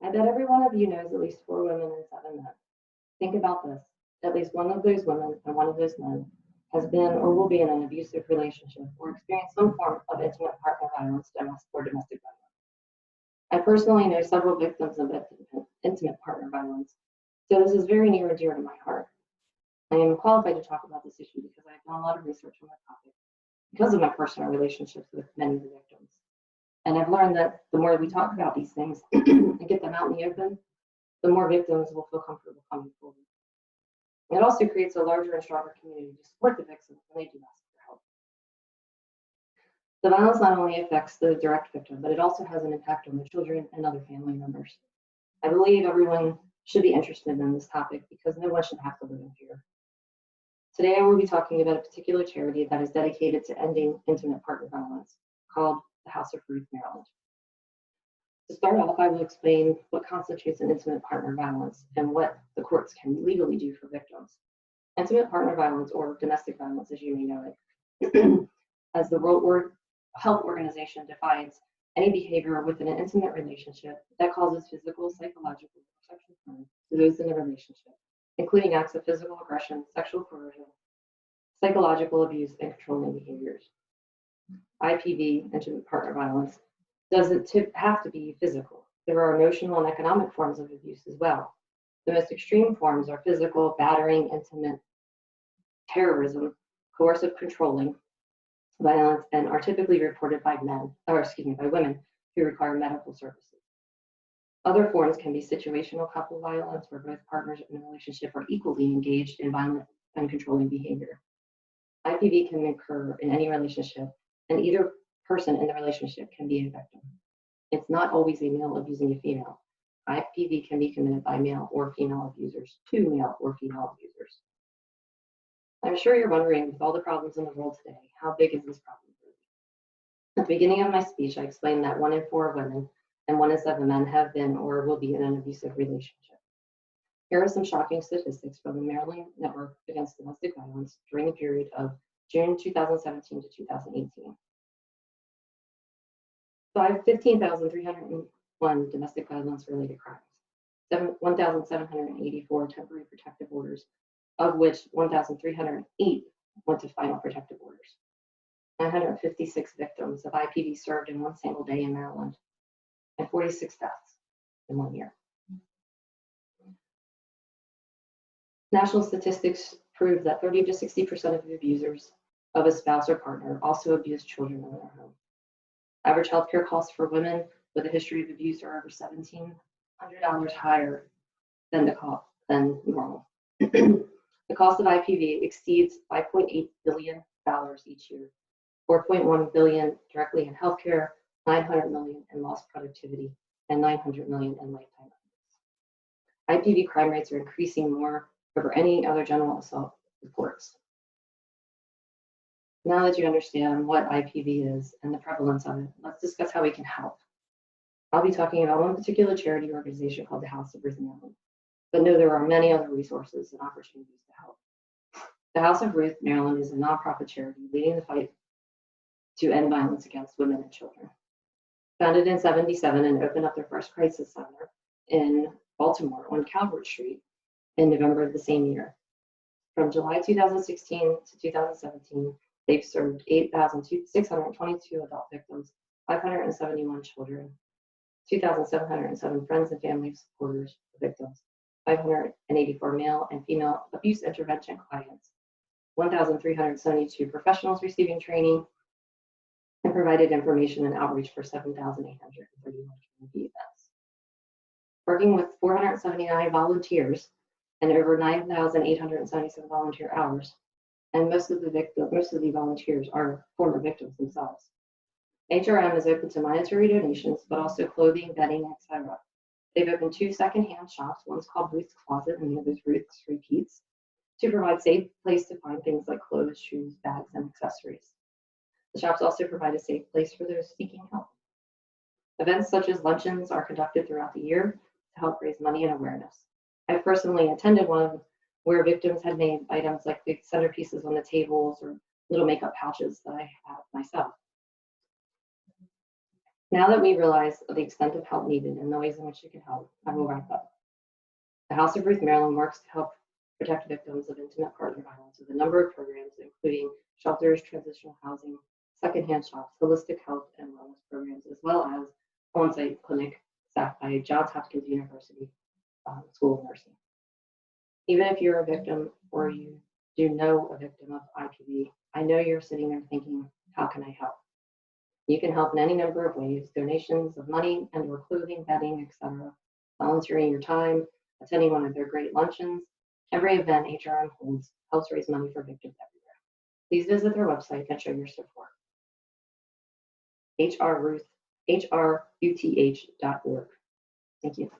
I bet every one of you knows at least 4 women and 7 men. Think about this. At least one of those women and one of those men has been or will be in an abusive relationship or experienced some form of intimate partner violence or domestic violence. I personally know several victims of intimate partner violence, so this is very near and dear to my heart. I am qualified to talk about this issue because I've done a lot of research on the topic because of my personal relationships with many of the victims. And I've learned that the more we talk about these things and get them out in the open, the more victims will feel comfortable coming forward. It also creates a larger and stronger community to support the victims when they do ask for help. The violence not only affects the direct victim, but it also has an impact on their children and other family members. I believe everyone should be interested in this topic because no one should have to live in fear. Today, I will be talking about a particular charity that is dedicated to ending intimate partner violence, called the House of Ruth, Maryland. To start off, I will explain what constitutes an intimate partner violence and what the courts can legally do for victims. Intimate partner violence, or domestic violence as you may know it, as the World Health Organization defines any behavior within an intimate relationship that causes physical, psychological, or sexual harm to those in the relationship, including acts of physical aggression, sexual coercion, psychological abuse, and controlling behaviors. IPV, intimate partner violence, doesn't have to be physical. There are emotional and economic forms of abuse as well. The most extreme forms are physical, battering, intimate, terrorism, coercive controlling, violence, and are typically reported by women who require medical services. Other forms can be situational couple violence, where both partners in a relationship are equally engaged in violent and controlling behavior. IPV can occur in any relationship, and either person in the relationship can be a victim. It's not always a male abusing a female. IPV can be committed by male or female abusers to male or female abusers. I'm sure you're wondering, with all the problems in the world today, how big is this problem really? At the beginning of my speech, I explained that 1 in 4 women and 1 in 7 men have been or will be in an abusive relationship. Here are some shocking statistics from the Maryland Network Against Domestic Violence during the period of June 2017 to 2018. 15,301 domestic violence-related crimes, 1,784 temporary protective orders, of which 1,308 went to final protective orders. 956 victims of IPV served in one single day in Maryland, and 46 deaths in 1 year. National statistics prove that 30 to 60% of abusers of a spouse or partner also abuse children in their home. Average healthcare costs for women with a history of abuse are over $1,700 higher than normal. The cost of IPV exceeds $5.8 billion each year, $4.1 billion directly in healthcare, $900 million in lost productivity, and $900 million in lifetime earnings. IPV crime rates are increasing more over any other general assault reports. Now that you understand what IPV is and the prevalence of it, let's discuss how we can help. I'll be talking about one particular charity organization called the House of Ruth, Maryland, but know there are many other resources and opportunities to help. The House of Ruth, Maryland is a nonprofit charity leading the fight to end violence against women and children. Founded in '77 and opened up their first crisis center in Baltimore on Calvert Street in November of the same year. From July 2016 to 2017, they've served 8,622 adult victims, 571 children, 2,707 friends and family supporters of victims, 584 male and female abuse intervention clients, 1,372 professionals receiving training, and provided information and outreach for 7,831 community events. Working with 479 volunteers and over 9,877 volunteer hours, and most of the volunteers are former victims themselves. HRM is open to monetary donations, but also clothing, bedding, etc. They've opened 2 secondhand shops. One's called Ruth's Closet, and the other's Ruth's Repeats, to provide a safe place to find things like clothes, shoes, bags, and accessories. The shops also provide a safe place for those seeking help. Events such as luncheons are conducted throughout the year to help raise money and awareness. I've personally attended one where victims had made items like the centerpieces on the tables or little makeup pouches that I have myself. Now that we realize the extent of help needed and the ways in which you can help, I will wrap up. The House of Ruth Maryland works to help protect victims of intimate partner violence with a number of programs, including shelters, transitional housing, secondhand shops, holistic health and wellness programs, as well as on-site clinic staffed by Johns Hopkins University School of Nursing. Even if you're a victim or you do know a victim of IPV, I know you're sitting there thinking, how can I help? You can help in any number of ways: donations of money and or clothing, bedding, etc., volunteering your time, attending one of their great luncheons. Every event HRM holds helps raise money for victims everywhere. Please visit their website and show your support. hruth.org. Thank you.